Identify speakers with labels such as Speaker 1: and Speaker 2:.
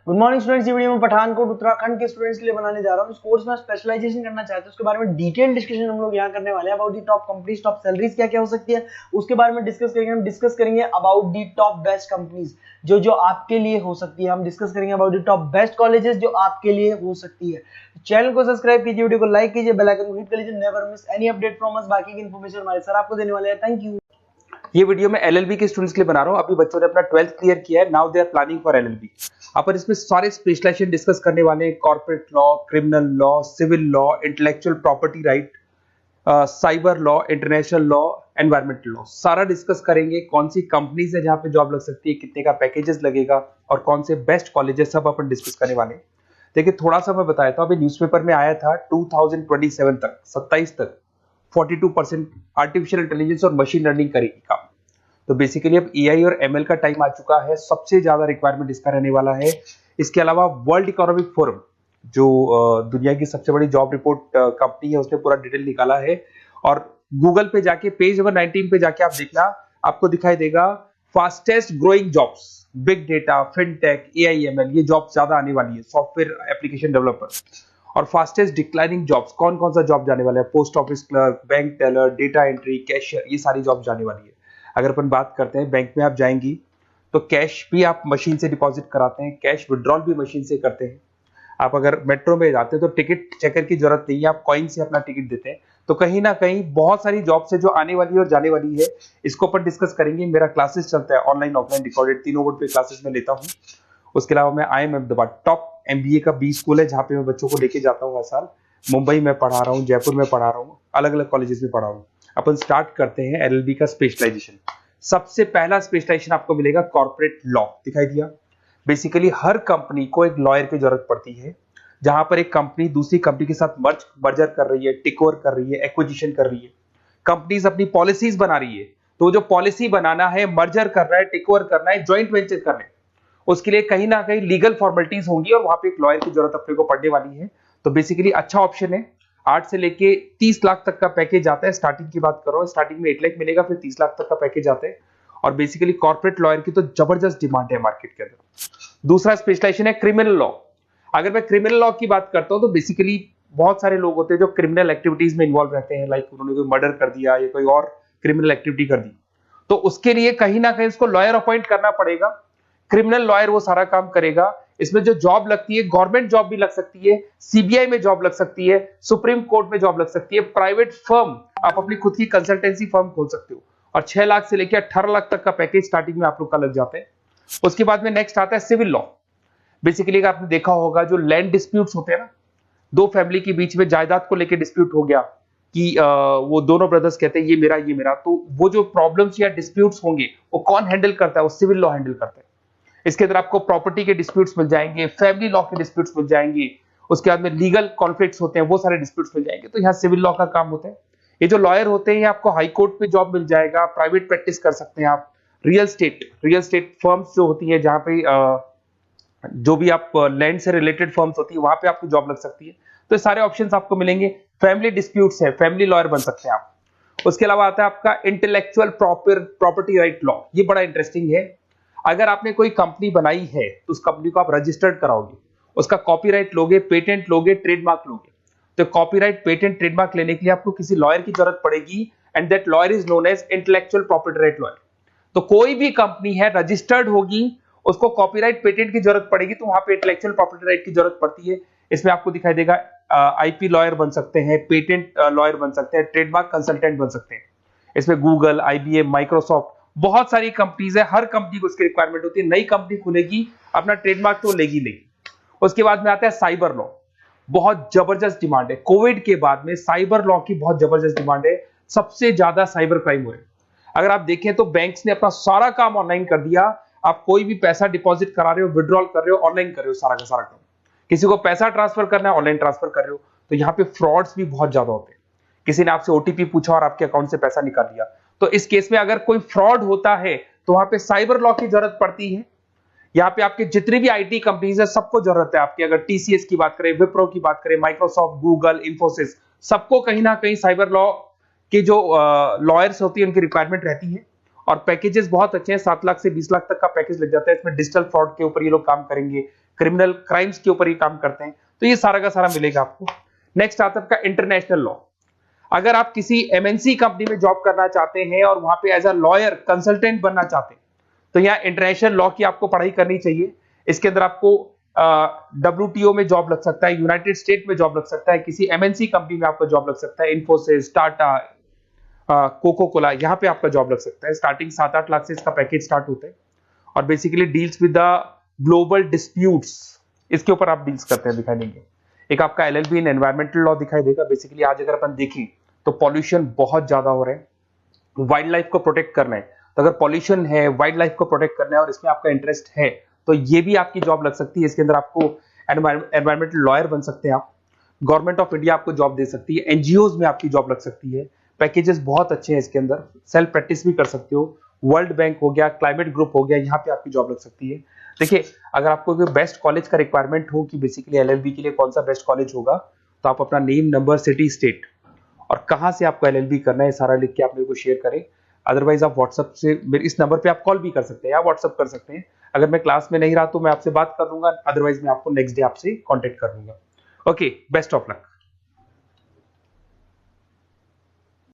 Speaker 1: Good morning students. ये video में पठानकोट उत्तराखंड के स्टूडेंट्स के लिए बनाने जा रहा हूँ। इस कोर्स में स्पेशलाइजेशन करना चाहते हैं उसके बारे में डिटेल डिस्कशन हम लोग यहाँ करने वाले हैं। About the top companies, top salaries क्या क्या हो सकती है उसके बारे में डिस्कस करेंगे। हम डिस्कस करेंगे about the top best companies जो जो आपके लिए हो सकती है। हम डिस्कस करेंगे about the top best colleges जो आपके लिए हो सकती है। चैनल को सब्सक्राइब कीजिए, वीडियो को लाइक कीजिए, बेल आइकन को हिट कर लीजिए, never miss any update from us. बाकी की इन्फॉर्मेशन हमारे सर आपको देने वाले हैं। Thank you.
Speaker 2: ये वीडियो मैं एलएलबी के स्टूडेंट्स के लिए बना रहा हूं। अभी बच्चों ने अपना 12th क्लियर किया है, now they are planning for LLB. अपन इसमें सारे स्पेशलाइजेशन डिस्कस करने वाले हैं। Corporate law, criminal law, civil law, intellectual property right, cyber law, international law, environmental law, सारा डिस्कस करेंगे। कौन सी कंपनीज है जहां पे जॉब लग सकती है, कितने का पैकेजेस लगेगा और कौन से बेस्ट कॉलेजेस, सब अपन डिस्कस करने वाले हैं। देखिए थोड़ा सा मैं बताया था, अभी न्यूज़पेपर में आया था 2027 तक, 27 तक 42% आर्टिफिशियल इंटेलिजेंस और मशीन लर्निंग करेगी काम। तो बेसिकली अब एआई और एमएल का टाइम आ चुका है, सबसे ज्यादा रिक्वायरमेंट इसका रहने वाला है। इसके अलावा वर्ल्ड इकोनॉमिक फोरम जो दुनिया की सबसे बड़ी जॉब रिपोर्ट कंपनी है, उसने पूरा डिटेल निकाला है। और गूगल पे जाके पेज नंबर 19 पे जाके आप देखना, आपको दिखाई देगा fastest growing jobs, big data, fintech, AIML, ये जॉब ज्यादा आने वाली है, सॉफ्टवेयर एप्लीकेशन डेवलपर। और फास्टेस्ट डिक्लाइनिंग जॉब्स, कौन कौन सा जॉब जाने वाला है, post office clerk, bank teller, data entry, cashier, ये सारी जॉब जाने वाली है। अगर अपन बात करते हैं, बैंक में आप जाएंगी तो कैश भी आप मशीन से डिपॉजिट कराते हैं, कैश विड्रॉल भी मशीन से करते हैं। आप अगर मेट्रो में जाते हैं तो टिकट चेकर की जरूरत नहीं है, आप कॉइन से अपना टिकट देते हैं। तो कहीं ना कहीं बहुत सारी जॉब्स है जो आने वाली है और जाने वाली है। इसको अपन डिस्कस करेंगे। मेरा क्लासेस चलता है ऑनलाइन ऑफलाइन रिकॉर्डेड, तीनों बोर्ड पे क्लासेस में लेता हूँ। उसके अलावा मैं IIM अहमदाबाद टॉप MBA का बी स्कूल है जहाँ पे मैं बच्चों को लेके जाता हूँ हर साल। मुंबई में पढ़ा रहा हूँ, जयपुर में पढ़ा रहा हूँ, अलग अलग कॉलेजेस में पढ़ा रहा हूँ। अपन स्टार्ट करते हैं एलएलबी का स्पेशलाइजेशन। सबसे पहला स्पेशलाइजेशन आपको मिलेगा कॉर्पोरेट लॉ, दिखाई दिया। बेसिकली हर कंपनी को एक लॉयर की जरूरत पड़ती है। जहां पर एक कंपनी दूसरी कंपनी के साथ मर्जर कर रही है, टेक ओवर कर रही है, एक्विजिशन कर रही है, कंपनीज अपनी पॉलिसीज बना रही है। तो जो पॉलिसी बनाना है, मर्जर कर रहा है, टेक ओवर करना है, ज्वाइंट वेंचर करना है, उसके लिए कहीं ना कहीं लीगल फॉर्मेलिटीज होंगी और वहां पे एक लॉयर की जरूरत अपने को पड़ने वाली है। तो बेसिकली अच्छा ऑप्शन है। 8 से लेके 30 लाख तक का पैकेज आता है। स्टार्टिंग की बात कर रहा हूँ, स्टार्टिंग में 8 लाख मिलेगा, फिर 30 लाख तक का पैकेज आता है। और बेसिकली कॉर्पोरेट लॉयर की तो जबरदस्त डिमांड है मार्केट के अंदर। दूसरा स्पेशलाइजेशन है क्रिमिनल लॉ। अगर मैं क्रिमिनल लॉ की बात करता हूं तो बेसिकली बहुत सारे लोग होते हैं जो क्रिमिनल एक्टिविटीज में इन्वॉल्व रहते हैं, लाइक उन्होंने कोई मर्डर कर दिया या कोई और क्रिमिनल एक्टिविटी कर दी, तो उसके लिए कहीं ना कहीं उसको लॉयर अपॉइंट करना पड़ेगा। क्रिमिनल लॉयर वो सारा काम करेगा। इसमें जो जॉब लगती है, गवर्नमेंट जॉब भी लग सकती है, सीबीआई में जॉब लग सकती है, सुप्रीम कोर्ट में जॉब लग सकती है, प्राइवेट फर्म, आप अपनी खुद की कंसल्टेंसी फर्म खोल सकते हो। और 6 लाख से लेकर 18 लाख तक का पैकेज स्टार्टिंग में आप लोग का लग जाता है। उसके बाद में नेक्स्ट आता है सिविल लॉ। बेसिकली आपने देखा होगा जो लैंड डिस्प्यूट्स होते हैं ना, दो फैमिली के बीच में जायदाद को लेकर डिस्प्यूट हो गया कि वो दोनों ब्रदर्स कहते हैं ये मेरा ये मेरा, तो वो जो प्रॉब्लम्स या डिस्प्यूट्स होंगे वो कौन हैंडल करता है, वो सिविल लॉ हैंडल करता है। इसके अंदर आपको प्रॉपर्टी के डिस्प्यूट्स मिल जाएंगे, फैमिली लॉ के डिस्प्यूट्स मिल जाएंगे, उसके बाद में लीगल कॉन्फ्लिक्ट्स होते हैं, वो सारे डिस्प्यूट्स मिल जाएंगे। तो यहाँ सिविल लॉ का काम होता है। ये जो लॉयर होते हैं, आपको हाई कोर्ट में जॉब मिल जाएगा, प्राइवेट प्रैक्टिस कर सकते हैं आप, रियल स्टेट फर्म्स जो होती है, जहां पे जो भी आप लैंड से रिलेटेड फर्म्स होती है, वहां पे आपको जॉब लग सकती है। तो सारे ऑप्शंस आपको मिलेंगे। फैमिली डिस्प्यूट्स है, फैमिली लॉयर बन सकते हैं आप। उसके अलावा आता है आपका इंटेलेक्चुअल प्रॉपर्टी राइट लॉ। ये बड़ा इंटरेस्टिंग है। अगर आपने कोई कंपनी बनाई है तो उस कंपनी को आप रजिस्टर्ड कराओगे, उसका कॉपीराइट लोगे, पेटेंट लोगे, ट्रेडमार्क लोगे। तो कॉपीराइट, पेटेंट, ट्रेडमार्क लेने के लिए आपको किसी लॉयर की जरूरत पड़ेगी, and that lawyer is known as intellectual property right lawyer. तो कोई भी कंपनी है रजिस्टर्ड होगी, उसको कॉपीराइट, पेटेंट की जरूरत पड़ेगी, तो वहां पे इंटेलेक्चुअल प्रॉपर्टी राइट की जरूरत पड़ती है। इसमें आपको दिखाई देगा आईपी लॉयर बन सकते हैं, पेटेंट लॉयर बन सकते हैं, ट्रेडमार्क कंसल्टेंट बन सकते हैं। इसमें गूगल, IBM, माइक्रोसॉफ्ट, बहुत सारी कंपनीज है। हर कंपनी को इसकी रिक्वायरमेंट होती है। नई कंपनी खुलेगी, अपना ट्रेडमार्क तो लेगी लेगी। उसके बाद में आता है साइबर लॉ। बहुत जबरदस्त डिमांड है। कोविड के बाद में साइबर लॉ की बहुत जबरदस्त डिमांड है। सबसे ज्यादा साइबर क्राइम हो रहे हैं। अगर आप देखें तो बैंक्स ने अपना सारा काम ऑनलाइन कर दिया। आप कोई भी पैसा डिपॉजिट करा रहे हो, विड्रॉल कर रहे हो, ऑनलाइन कर रहे हो, सारा का सारा काम। किसी को पैसा ट्रांसफर करना है, ऑनलाइन ट्रांसफर कर रहे हो। तो यहाँ पे फ्रॉड्स भी बहुत ज्यादा होते हैं। किसी ने आपसे ओटीपी पूछा और आपके अकाउंट से पैसा निकाल लिया। तो इस केस में अगर कोई फ्रॉड होता है तो वहां पे साइबर लॉ की जरूरत पड़ती है। यहाँ पे आपके जितनी भी आईटी कंपनीज है, सबको जरूरत है आपकी। अगर TCS की बात करें, विप्रो की बात करें, माइक्रोसॉफ्ट, गूगल, इंफोसिस, सबको कहीं ना कहीं साइबर लॉ के जो लॉयर्स होती है उनकी रिक्वायरमेंट रहती है। और पैकेजेस बहुत अच्छे हैं। 7 लाख से 20 लाख तक का पैकेज लग जाता है। इसमें डिजिटल फ्रॉड के ऊपर ये लोग काम करेंगे, क्रिमिनल क्राइम्स के ऊपर ही काम करते हैं, तो ये सारा का सारा मिलेगा आपको। नेक्स्ट आता है आपका इंटरनेशनल लॉ। अगर आप किसी एमएनसी कंपनी में जॉब करना चाहते हैं और वहां पे एज अ लॉयर कंसल्टेंट बनना चाहते हैं, तो यहाँ इंटरनेशनल लॉ की आपको पढ़ाई करनी चाहिए। इसके अंदर आपको WTO में जॉब लग सकता है, यूनाइटेड स्टेट में जॉब लग सकता है, किसी एमएनसी कंपनी में आपका जॉब लग सकता है, इन्फोसिस, टाटा, कोको कोला, यहाँ पे आपका जॉब लग सकता है। स्टार्टिंग 7-8 लाख से इसका पैकेज स्टार्ट होता है और basically deals with the global disputes, इसके ऊपर आप डील्स करते हैं, दिखाई देंगे। एक आपका LLB इन एनवायरमेंटल लॉ दिखाई देगा। बेसिकली आज अगर अपन देखें तो पॉल्यूशन बहुत ज्यादा हो रहा है, वाइल्ड लाइफ को प्रोटेक्ट करना है, तो अगर पॉल्यूशन है, वाइल्ड लाइफ को प्रोटेक्ट करना है और इसमें आपका इंटरेस्ट है, तो ये भी आपकी जॉब लग सकती है। इसके अंदर आपको एनवायरमेंटल लॉयर बन सकते हैं आप। गवर्नमेंट ऑफ इंडिया आपको जॉब दे सकती है, एनजीओज में आपकी जॉब लग सकती है। पैकेजेस बहुत अच्छे हैं इसके अंदर, सेल्फ प्रैक्टिस भी कर सकते हो। वर्ल्ड बैंक हो गया, क्लाइमेट ग्रुप हो गया, यहाँ पे आपकी जॉब लग सकती है। देखिए, अगर आपको कोई बेस्ट कॉलेज का रिक्वायरमेंट हो कि बेसिकली LLB के लिए कौन सा बेस्ट कॉलेज होगा, तो आप अपना नेम, नंबर, सिटी, स्टेट और कहां से आपको LLB करना है सारा लिख के आप मेरे को शेयर करें। अदरवाइज आप व्हाट्सएप से मेरे इस नंबर पे आप कॉल भी कर सकते हैं या व्हाट्सएप कर सकते हैं। अगर मैं क्लास में नहीं रहा तो मैं आपसे बात कर लूंगा, अदरवाइज मैं आपको नेक्स्ट डे आपसे कॉन्टेक्ट कर लूंगा। Okay, best of luck.